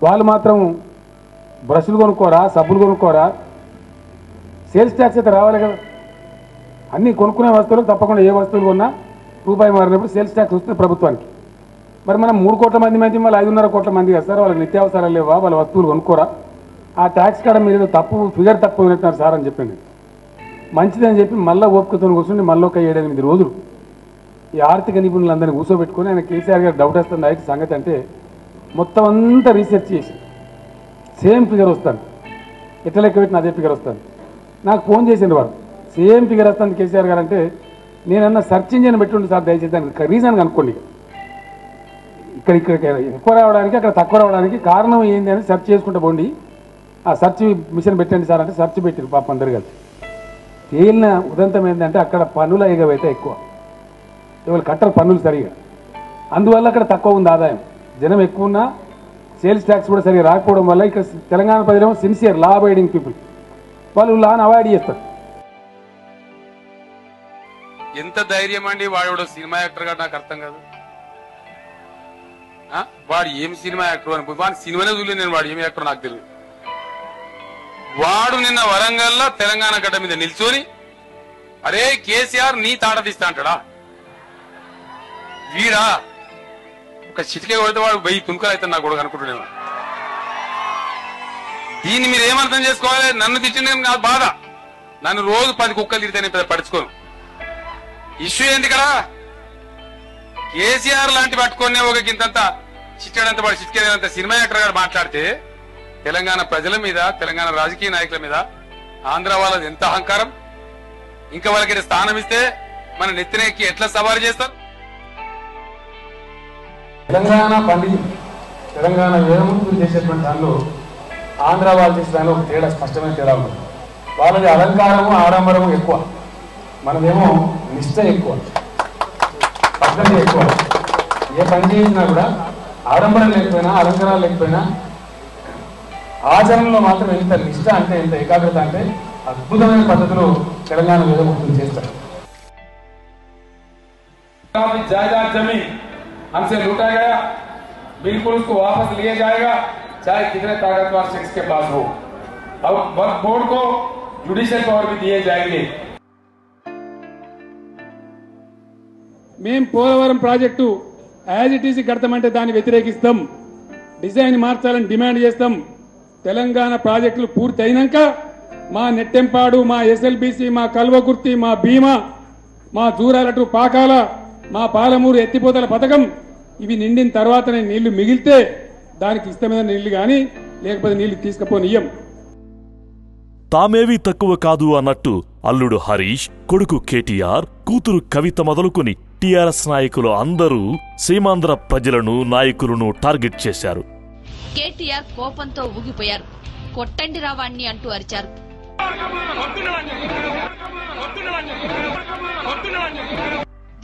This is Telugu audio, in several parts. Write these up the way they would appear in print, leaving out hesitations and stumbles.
వాళ్ళు మాత్రం బ్రష్లు కొనుక్కోరా, సబ్బులు కొనుక్కోరా? సేల్స్ ట్యాక్స్ అయితే రావాలి కదా. అన్నీ కొనుక్కునే వస్తువులకు తప్పకుండా ఏ వస్తువులు కొన్నా రూపాయి మారినప్పుడు సేల్స్ ట్యాక్స్ వస్తుంది ప్రభుత్వానికి. మరి మనం 3 కోట్ల మంది మళ్ళీ 5.5 కోట్ల మంది కదా సార్, వాళ్ళకి నిత్యావసరాలు లేవా? వాళ్ళ వస్తువులు కొనుక్కోరా? ఆ ట్యాక్స్ కాడ మీరు తప్పు ఫిగర్ తప్పు వింటున్నారు సార్ అని చెప్పింది. మంచిదని చెప్పి మళ్ళీ ఓపికతో కూర్చుని మళ్ళీ ఒక 7-8 రోజులు ఈ ఆర్థిక నిపుణులందరినీ కూర్చోబెట్టుకుని ఆయన కేసీఆర్ గారు డౌట్ వస్తుంది అయితే సంగతి అంటే మొత్తం అంతా రీసెర్చ్ చేసి సేమ్ ఫిగర్ వస్తాను, ఎట్లా లెక్క పెట్టిన అదే ఫిగర్ వస్తాను. నాకు ఫోన్ చేసిండు వాడు, సేమ్ ఫిగర్ వస్తాను కేసీఆర్ గారు అంటే, నేనన్నా సెర్చ్ ఇంజిన్ పెట్టుండి సార్ దయచేసి దానికి రీజన్ కనుక్కోండి. ఇక్కడ ఎక్కువ రావడానికి అక్కడ తక్కువ రావడానికి కారణం ఏంది అని సెర్చ్ చేసుకుంటూ పోండి, ఆ సెర్చ్ మిషన్ పెట్టండి సార్ అంటే సెర్చ్ పెట్టింది పాప అందరు కలిసి. తేలిన ఉదంతం ఏంటంటే అక్కడ పన్నుల ఎగవైతే ఎక్కువ, ఇవాళ కట్టరు పన్నులు సరిగా, అందువల్ల అక్కడ తక్కువ ఉంది ఆదాయం. జనం ఎక్కువ ఉన్నా సేల్స్ ట్యాక్స్ కూడా సరిగా రాకపోవడం వల్ల ఇక్కడ తెలంగాణ ప్రజలేమో సిన్సియర్ లా అబైడింగ్ పీపుల్, వాళ్ళు లాని అవాయిడ్ చేస్తారు. ఎంత ధైర్యం అండి వాడు సినిమా యాక్టర్ గా నాకు అర్థం కాదు. వాడు ఏం సినిమా యాక్టర్ అని వాడు సినిమానే చూడలేదు నేను, వాడు ఏం యాక్టర్ నాకు తెలియదు. వాడు నిన్న వరంగల్లో తెలంగాణ గడ్డ మీద నిల్చొని అరే కేసీఆర్ నీ తాట తీస్తా అంటాడా? వీడా ఒక చిటికే కొడితే వాడు 1000 తుణుకలు అయితే నాకు కూడా అనుకుంటున్నాను. దీన్ని మీరు ఏమర్థం చేసుకోవాలి? నన్ను తిట్టిన నాకు బాధ, నన్ను రోజు 10 కుక్కలు తిడితే నేను పడుచుకోను. ఇష్యూ ఏంటి ఇక్కడ? కేసీఆర్ లాంటి పట్టుకునే ఒక గింతంత చిట్టాడంత వాడు చిట్కేదంత సినిమా యాక్టర్ గారు మాట్లాడితే తెలంగాణ ప్రజల మీద, తెలంగాణ రాజకీయ నాయకుల మీద ఆంధ్ర వాళ్ళది ఎంత అహంకారం. ఇంకా వాళ్ళకి స్థానం ఇస్తే మన నెత్తినెక్కి ఎట్లా సవారీ చేస్తారు? తెలంగాణ పండిత తెలంగాణ వేదముక్తులు చేసేటువంటి దానిలో ఆంధ్ర వాళ్ళు చేసే దానిలో ఒక తేడా, స్పష్టమైన తేడా ఉంది. వాళ్ళది అలంకారము ఆడంబరము ఎక్కువ, మనదేమో నిష్ట ఎక్కువ, పద్ధతి ఎక్కువ. ఏ పని చేసినా కూడా ఆడంబరం లేకపోయినా అలంకారాలు లేకపోయినా ఆచరణలో మాత్రం ఎంత నిష్ట అంటే, ఎంత ఏకాగ్రత అంటే అద్భుతమైన పద్ధతిలో తెలంగాణ వేదముక్తులు చేస్తారు. जायदाद जमीन हमसे लूटा गया, बिल्कुल उसको वापस लिया जाएगा, चाहे कितने ताकतवर शख्स के पास हो। अब वक्फ बोर्ड को जुडिशियल पावर भी दिए जाएंगे। మేము Polavaram project as it is కడతామంటే దాన్ని వ్యతిరేకిస్తాం, డిజైన్ మార్చాలని డిమాండ్ చేస్తాం. తెలంగాణ ప్రాజెక్టులు పూర్తి అయినాక మా నెట్టెంపాడు, మా ఎస్ఎల్బీసీ, మా కల్వకుర్తి, మా భీమా, మా జూరాల టు పాకాల, మా పాలమూరు ఎత్తిపోతల పథకం ఇవి నిండిన తర్వాతనే నీళ్లు మిగిలితే దానికి ఇష్టమైన నీళ్లు గాని, లేకపోతే నీళ్లు తీసుకుపోనియ్యం. తామేవీ తక్కువ కాదు అన్నట్టు అల్లుడు హరీష్, కొడుకు కేటీఆర్, కూతురు కవిత మొదలుకొని టీఆర్ఎస్ నాయకులు అందరూ సీమాంధ్ర ప్రజలను, నాయకులను టార్గెట్ చేశారు. కేటీఆర్ కోపంతో ఊగిపోయారు. కొట్టండి రావాణ్ణి అంటూ అరిచారు.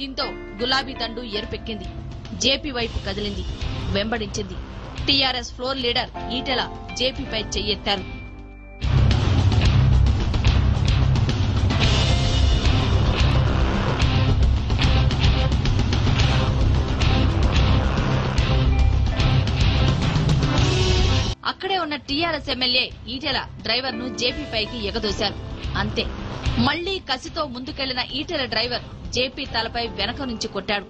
దీంతో గులాబీ దండు ఎరుపెక్కింది. జేపీ వైపు కదిలింది, వెంబడించింది. టీఆర్ఎస్ ఫ్లోర్ లీడర్ ఈటెల జేపీపై చెయ్యెత్తారు. అక్కడే ఉన్న టీఆర్ఎస్ ఎమ్మెల్యే ఈటెల డ్రైవర్ ను జేపీపైకి ఎగదోశారు. అంతే, మళ్లీ కసితో ముందుకెళ్లిన ఈటెల డ్రైవర్ జేపీ తలపై వెనక నుంచి కొట్టాడు.